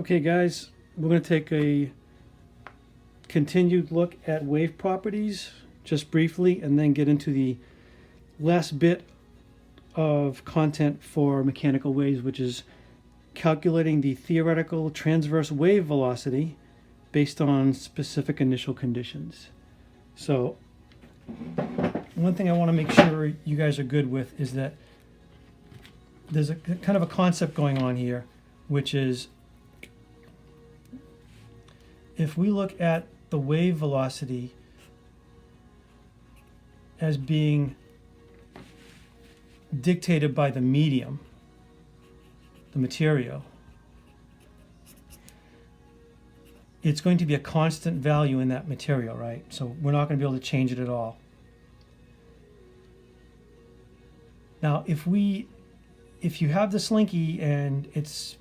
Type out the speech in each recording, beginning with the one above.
Okay guys, we're going to take a continued look at wave properties just briefly and then get into the last bit of content for mechanical waves, which is calculating the theoretical transverse wave velocity based on specific initial conditions. So one thing I want to make sure you guys are good with is that there's a kind of a concept going on here, which is if we look at the wave velocity as being dictated by the medium, the material, it's going to be a constant value in that material, right? So we're not going to be able to change it at all. Now, if you have the slinky and it's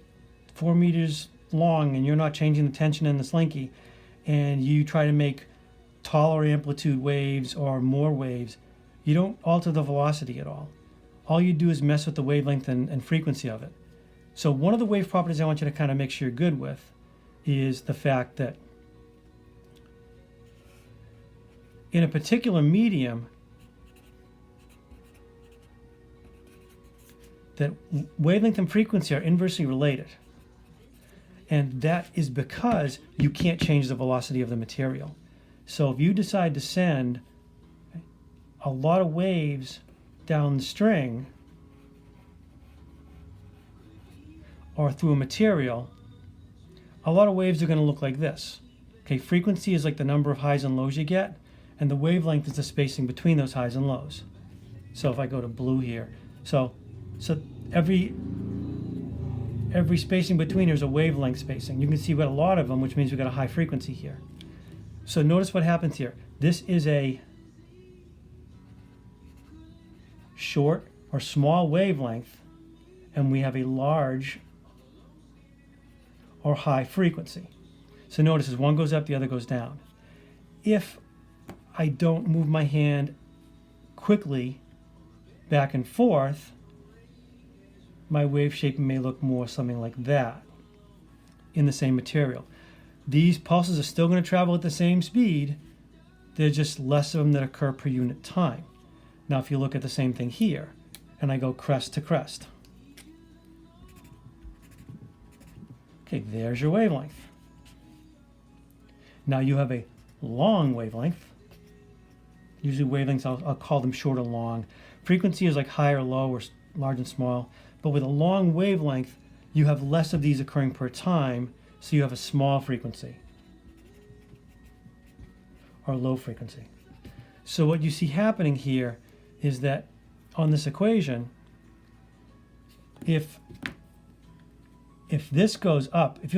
4 meters long and you're not changing the tension in the slinky, and you try to make taller amplitude waves or more waves, you don't alter the velocity at all. All you do is mess with the wavelength and frequency of it. So one of the wave properties I want you to kind of make sure you're good with is the fact that in a particular medium, that wavelength and frequency are inversely related. And that is because you can't change the velocity of the material. So if you decide to send a lot of waves down the string or through a material, a lot of waves are going to look like this. Okay, frequency is like the number of highs and lows you get, and the wavelength is the spacing between those highs and lows. So if I go to blue here, so every spacing between here is a wavelength spacing. You can see we've got a lot of them, which means we've got a high frequency here. So notice what happens here. This is a short or small wavelength, and we have a large or high frequency. So notice as one goes up, the other goes down. If I don't move my hand quickly back and forth, my wave shape may look more something like that in the same material. These pulses are still going to travel at the same speed. There's just less of them that occur per unit time. Now if you look at the same thing here, and I go crest to crest. Okay, there's your wavelength. Now you have a long wavelength. Usually wavelengths, I'll call them short or long. Frequency is like high or low or large and small. But with a long wavelength, you have less of these occurring per time, so you have a small frequency or low frequency. So what you see happening here is that on this equation, if this goes up, if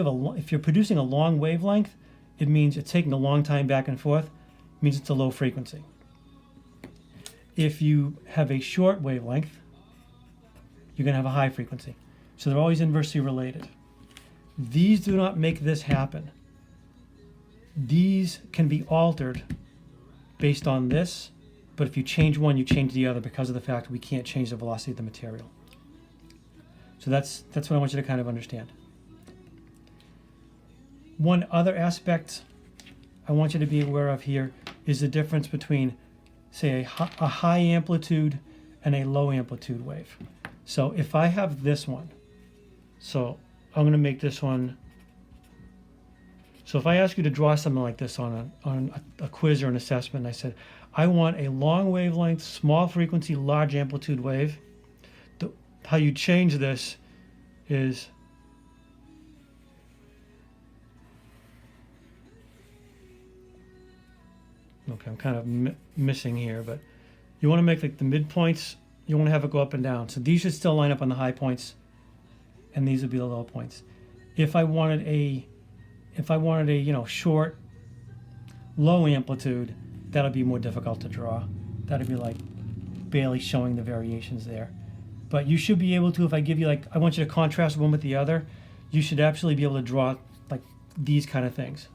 you're producing a long wavelength, it means it's taking a long time back and forth. It means it's a low frequency. If you have a short wavelength, you're going to have a high frequency. So they're always inversely related. These do not make this happen. These can be altered based on this, but if you change one, you change the other because of the fact we can't change the velocity of the material. So that's what I want you to kind of understand. One other aspect I want you to be aware of here is the difference between, say, a high amplitude and a low amplitude wave. So if I have this one, so I'm going to make this one. So if I ask you to draw something like this on a quiz or an assessment, and I said, I want a long wavelength, small frequency, large amplitude wave. How you change this is okay, I'm kind of missing here, but you want to make like the midpoints. You want to have it go up and down. So these should still line up on the high points, and these would be the low points. If I wanted a short, low amplitude, that'll be more difficult to draw. That'd be like barely showing the variations there. But you should be able to, if I give you I want you to contrast one with the other, you should actually be able to draw like these kind of things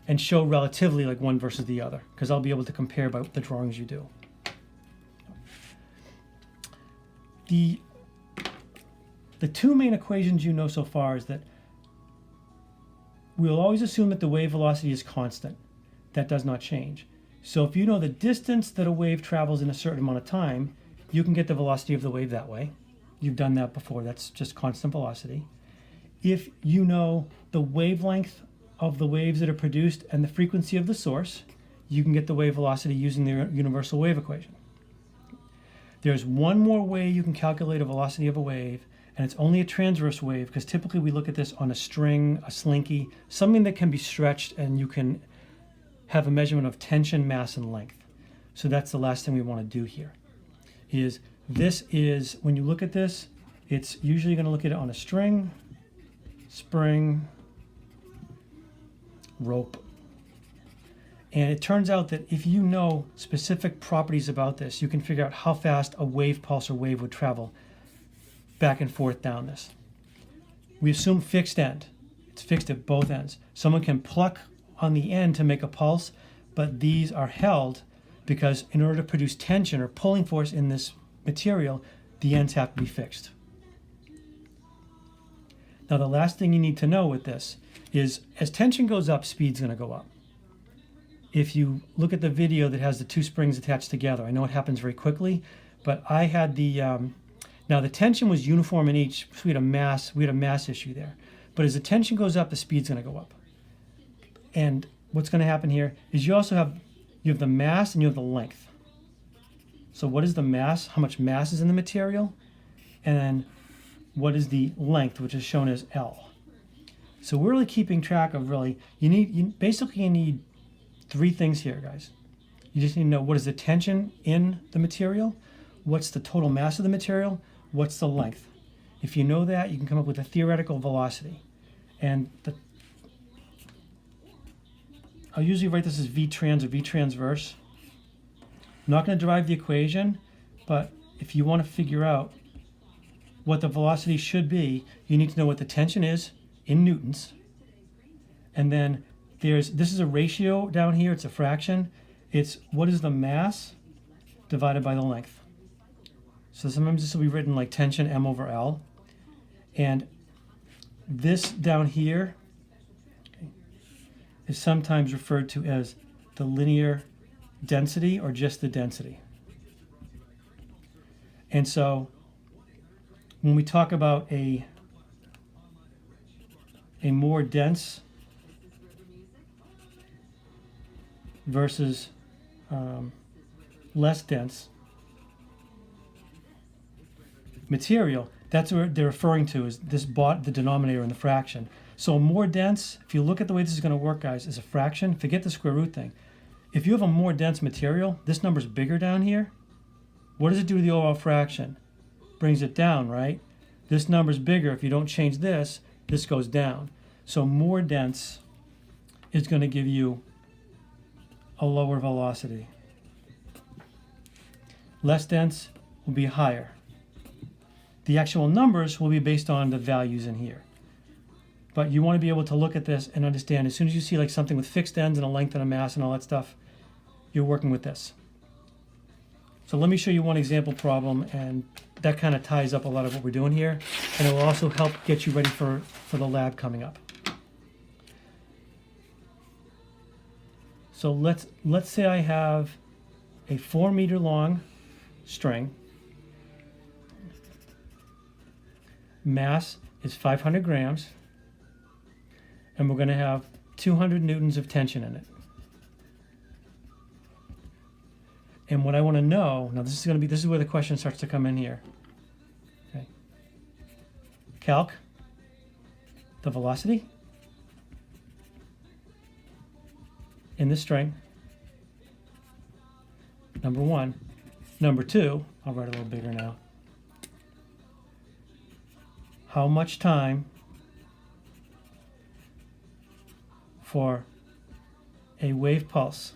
and show relatively like one versus the other, because I'll be able to compare by the drawings you do. the two main equations you know so far is that we'll always assume that the wave velocity is constant. That does not change. So if you know the distance that a wave travels in a certain amount of time, you can get the velocity of the wave that way. You've done that before. That's just constant velocity. If you know the wavelength of the waves that are produced and the frequency of the source, you can get the wave velocity using the universal wave equation. There's one more way you can calculate a velocity of a wave, and it's only a transverse wave, because typically we look at this on a string, a slinky, something that can be stretched, and you can have a measurement of tension, mass, and length. So that's the last thing we want to do here. This is, when you look at this, it's usually going to look at it on a string, spring, rope. And it turns out that if you know specific properties about this, you can figure out how fast a wave pulse or wave would travel back and forth down this. We assume fixed end. It's fixed at both ends. Someone can pluck on the end to make a pulse, but these are held because in order to produce tension or pulling force in this material, the ends have to be fixed. Now, the last thing you need to know with this is as tension goes up, speed's going to go up. If you look at the video that has the two springs attached together, I know it happens very quickly, but I had now the tension was uniform in each, so we had a mass issue there. But as the tension goes up, the speed's going to go up. And what's going to happen here is you have the mass and you have the length. So what is the mass? How much mass is in the material? And then what is the length, which is shown as L. So we're really keeping track of you basically need three things here, guys. You just need to know what is the tension in the material, what's the total mass of the material, what's the length. If you know that, you can come up with a theoretical velocity. And I'll usually write this as V-trans or V-transverse. I'm not going to derive the equation, but if you want to figure out what the velocity should be, you need to know what the tension is in newtons. And then this is a ratio down here, it's a fraction. It's what is the mass divided by the length. So sometimes this will be written like tension M over L. And this down here is sometimes referred to as the linear density or just the density. And so when we talk about a more dense versus less dense material, that's what they're referring to as the denominator in the fraction. So more dense, if you look at the way this is going to work, guys, is a fraction. Forget the square root thing. If you have a more dense material, this number's bigger down here. What does it do to the overall fraction? Brings it down, right? This number's bigger. If you don't change this, this goes down. So more dense is going to give you a lower velocity. Less dense will be higher. The actual numbers will be based on the values in here. But you want to be able to look at this and understand as soon as you see like something with fixed ends and a length and a mass and all that stuff, you're working with this. So let me show you one example problem, and that kind of ties up a lot of what we're doing here, and it will also help get you ready for the lab coming up. So let's say I have a 4 meter long string. Mass is 500 grams, and we're going to have 200 newtons of tension in it. And what I want to know, now this is where the question starts to come in here. Okay. Calc the velocity in this string, number one. Number two, I'll write a little bigger now. How much time for a wave pulse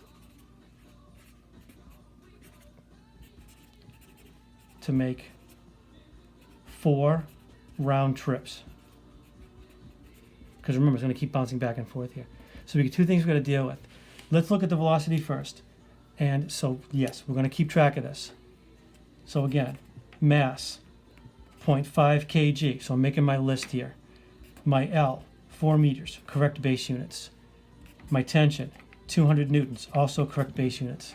to make 4 round trips? Because remember, it's going to keep bouncing back and forth here. So we got two things we've got to deal with. Let's look at the velocity first. And so, yes, we're going to keep track of this. So again, mass, 0.5 kg. So I'm making my list here. My L, 4 meters, correct base units. My tension, 200 newtons, also correct base units.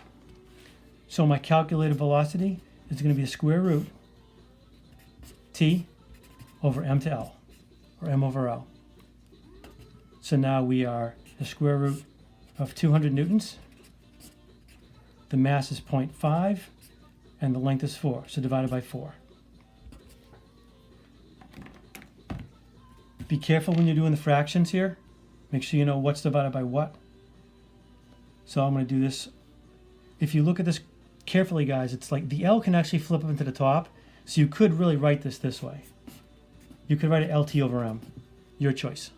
So my calculated velocity is going to be the square root T over M to L, or M over L. So now we are the square root of 200 newtons. The mass is 0.5, and the length is 4, so divided by 4. Be careful when you're doing the fractions here. Make sure you know what's divided by what. So I'm going to do this. If you look at this carefully, guys, it's like the L can actually flip up into the top, so you could really write this way. You could write it LT over M, your choice.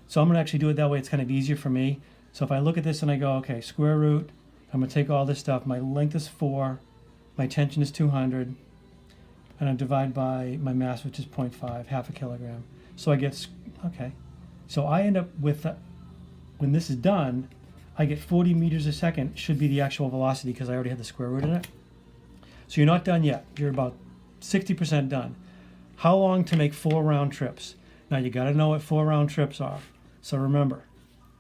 So I'm going to actually do it that way. It's kind of easier for me. So if I look at this and I go, okay, square root, I'm going to take all this stuff. My length is 4, my tension is 200, and I divide by my mass, which is 0.5, half a kilogram. So I get, okay. So I end up with, when this is done, I get 40 meters a second, should be the actual velocity because I already had the square root in it. So you're not done yet. You're about 60% done. How long to make 4 round trips? Now you got to know what 4 round trips are. So remember,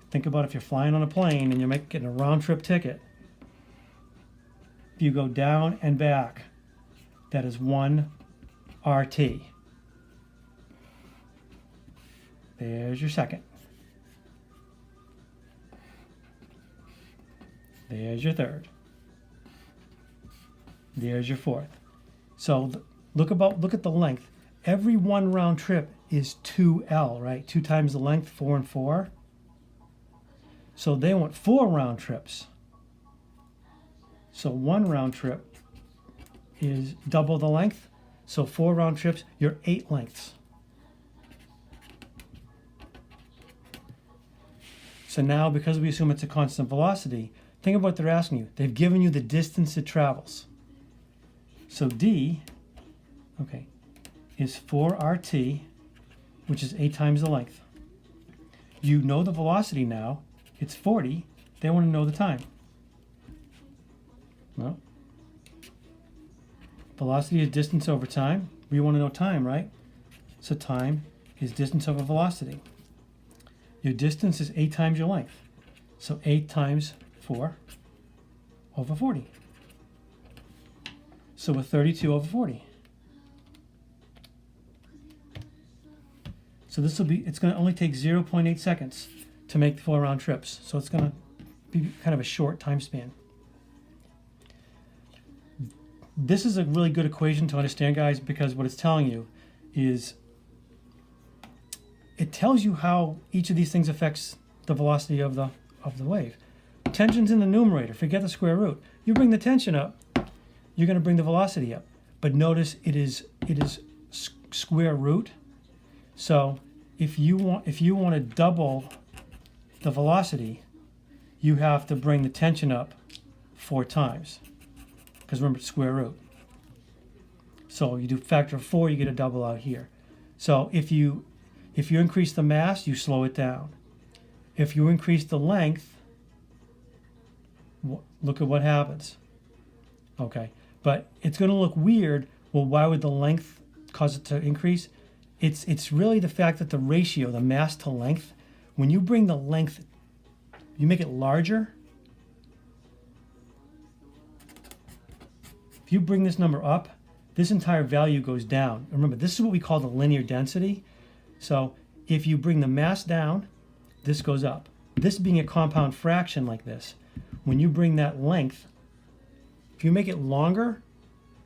think about if you're flying on a plane and you're getting a round trip ticket. If you go down and back, that is 1 RT. There's your second. There's your third. There's your fourth. So look at the length. Every 1 round trip is 2L, right? 2 times the length, 4 and 4. So they want 4 round trips. So 1 round trip is double the length. So 4 round trips, you're 8 lengths. So now, because we assume it's a constant velocity, think about what they're asking you. They've given you the distance it travels. So D, okay, is 4RT, which is 8 times the length. You know the velocity now. It's 40. They want to know the time. Well, velocity is distance over time. We want to know time, right? So time is distance over velocity. Your distance is 8 times your length. So 8 times 4 over 40. So we're 32 over 40. So this will be, it's going to only take 0.8 seconds to make the 4 round trips. So it's going to be kind of a short time span. This is a really good equation to understand, guys, because what it's telling you is it tells you how each of these things affects the velocity of the wave. Tension's in the numerator. Forget the square root. You bring the tension up, you're going to bring the velocity up. But notice it is square root. So if you want to double the velocity, you have to bring the tension up 4 times. Because remember, it's square root. So you do factor of 4, you get a double out here. So if you increase the mass, you slow it down. If you increase the length, look at what happens. Okay, but it's going to look weird. Well, why would the length cause it to increase? It's really the fact that the ratio, the mass to length, when you bring the length, you make it larger. If you bring this number up, this entire value goes down. Remember, this is what we call the linear density. So if you bring the mass down, this goes up. This being a compound fraction like this, when you bring that length, if you make it longer,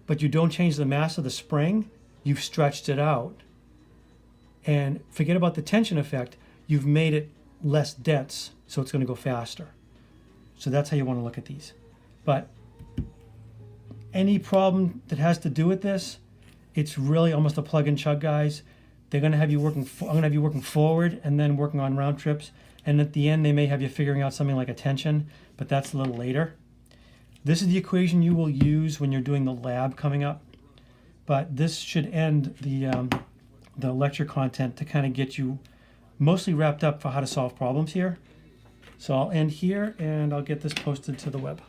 but you don't change the mass of the spring, you've stretched it out. And forget about the tension effect, you've made it less dense, so it's going to go faster. So that's how you want to look at these. But any problem that has to do with this, it's really almost a plug and chug, guys. They're going to have you working, I'm going to have you working forward and then working on round trips. And at the end, they may have you figuring out something like a tension, but that's a little later. This is the equation you will use when you're doing the lab coming up. But this should end the lecture content to kind of get you mostly wrapped up for how to solve problems here. So I'll end here and I'll get this posted to the web.